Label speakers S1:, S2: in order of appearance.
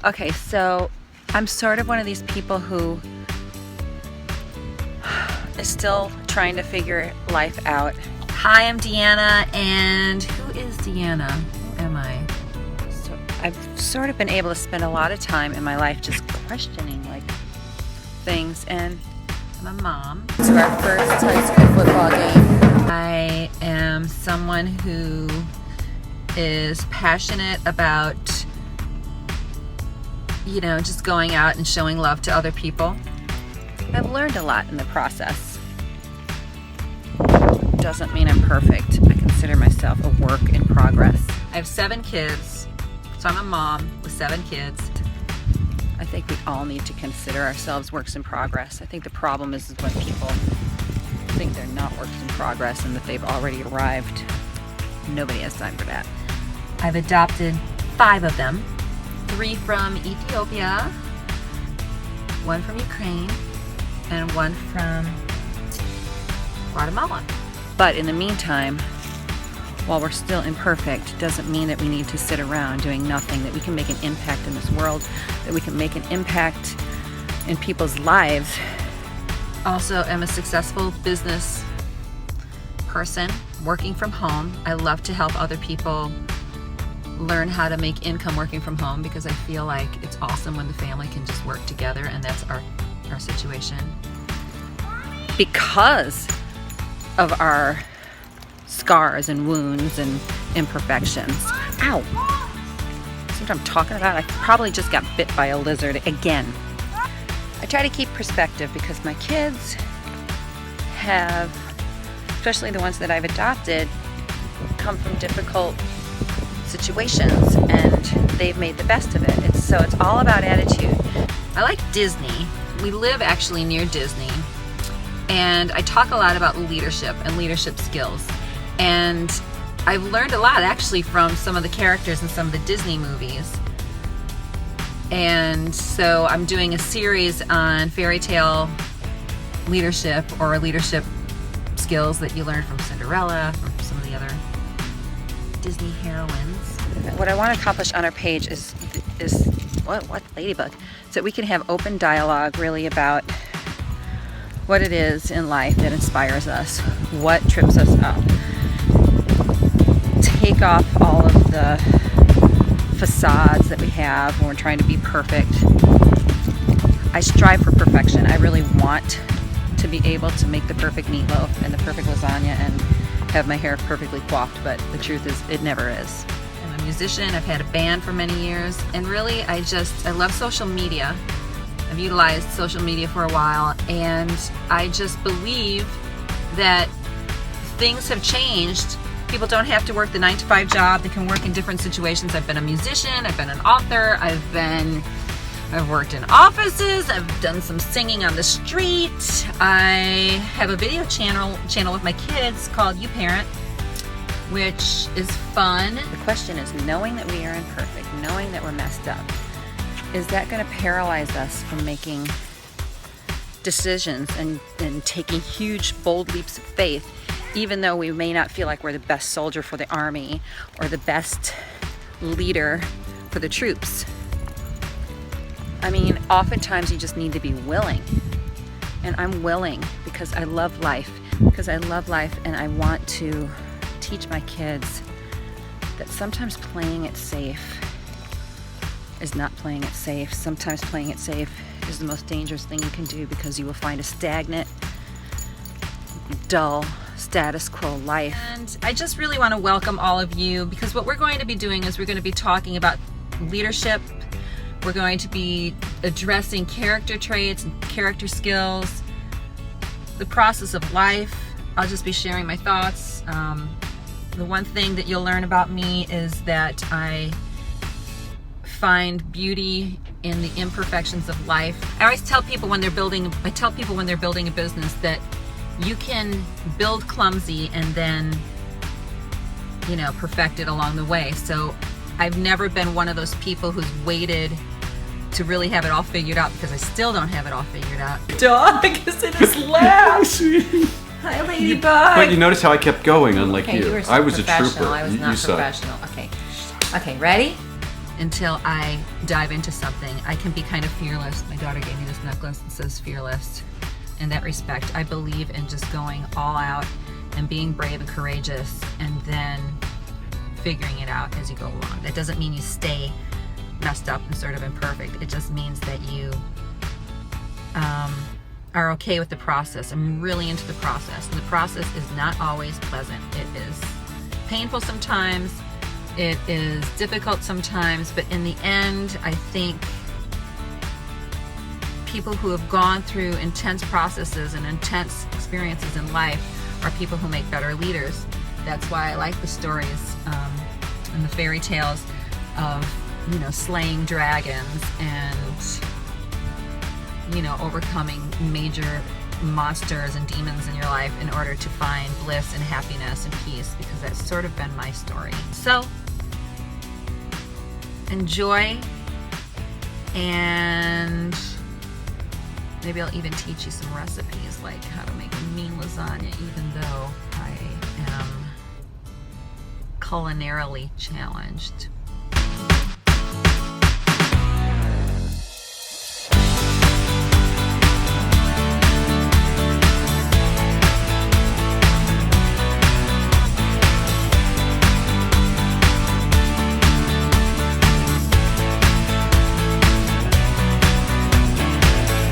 S1: Okay, so I'm sort of one of these people who is still trying to figure life out. Hi, I'm Deanna, and who is Deanna? Who am I? So I've sort of been able to spend a lot of time in my life just questioning things, and I'm a mom. To our first high school football game. I am someone who is passionate about just going out and showing love to other people. I've learned a lot in the process. Doesn't mean I'm perfect. I consider myself a work in progress. I have 7 kids, so I'm a mom with 7 kids. I think we all need to consider ourselves works in progress. I think the problem is when people think they're not works in progress and that they've already arrived. Nobody has time for that. I've adopted 5 of them. 3 from Ethiopia, 1 from Ukraine, and 1 from Guatemala. But in the meantime, while we're still imperfect, doesn't mean that we need to sit around doing nothing, that we can make an impact in this world, that we can make an impact in people's lives. Also, I'm a successful business person working from home. I love to help other people learn how to make income working from home because I feel like it's awesome when the family can just work together, and that's our situation. Because of our scars and wounds and imperfections. Ow! That's what I'm talking about. I probably just got bit by a lizard again. I try to keep perspective because my kids have, especially the ones that I've adopted, come from difficult situations, and they've made the best of it. So it's all about attitude. I like Disney. We live actually near Disney, and I talk a lot about leadership and leadership skills. And I've learned a lot actually from some of the characters in some of the Disney movies. And so I'm doing a series on fairy tale leadership or leadership skills that you learn from Cinderella, from some of the other Disney heroines. What I want to accomplish on our page is what ladybug, so that we can have open dialogue really about what it is in life that inspires us, what trips us up. Take off all of the facades that we have when we're trying to be perfect. I strive for perfection. I really want to be able to make the perfect meatloaf and the perfect lasagna and have my hair perfectly coiffed, but the truth is it never is. I'm a musician. I've had a band for many years, and really I love social media. I've utilized social media for a while, and I just believe that things have changed. People don't have to work the 9-to-5 job. They can work in different situations. I've been a musician, I've been an author, I've worked in offices, I've done some singing on the street. I have a video channel with my kids called YouParent, which is fun. The question is, knowing that we are imperfect, knowing that we're messed up, is that going to paralyze us from making decisions and taking huge, bold leaps of faith, even though we may not feel like we're the best soldier for the army or the best leader for the troops? I mean, oftentimes you just need to be willing. And I'm willing because I love life. And I want to teach my kids that sometimes playing it safe is not playing it safe. Sometimes playing it safe is the most dangerous thing you can do, because you will find a stagnant, dull, status quo life. And I just really want to welcome all of you, because what we're going to be doing is we're going to be talking about leadership. We're going to be addressing character traits and character skills, the process of life. I'll just be sharing my thoughts. The one thing that you'll learn about me is that I find beauty in the imperfections of life. I always tell people when they're building a business that you can build clumsy and then, perfect it along the way. So I've never been one of those people who's waited to really have it all figured out, because I still don't have it all figured out. Dog is in his lap. Hi, Ladybug.
S2: But you notice how I kept going, unlike
S1: okay,
S2: you.
S1: Were so
S2: I was a trooper.
S1: I was not professional. Okay. Okay, ready? until I dive into something. I can be kind of fearless. My daughter gave me this necklace that says fearless. In that respect, I believe in just going all out and being brave and courageous, and then figuring it out as you go along. That doesn't mean you stay messed up and sort of imperfect. It just means that you are okay with the process. I'm really into the process. And the process is not always pleasant. It is painful sometimes. It is difficult sometimes. But in the end, I think people who have gone through intense processes and intense experiences in life are people who make better leaders. That's why I like the stories and the fairy tales of, you know, slaying dragons and, you know, overcoming major monsters and demons in your life in order to find bliss and happiness and peace, because that's sort of been my story. So enjoy, and maybe I'll even teach you some recipes, like how to make a mean lasagna, even though I am culinarily challenged.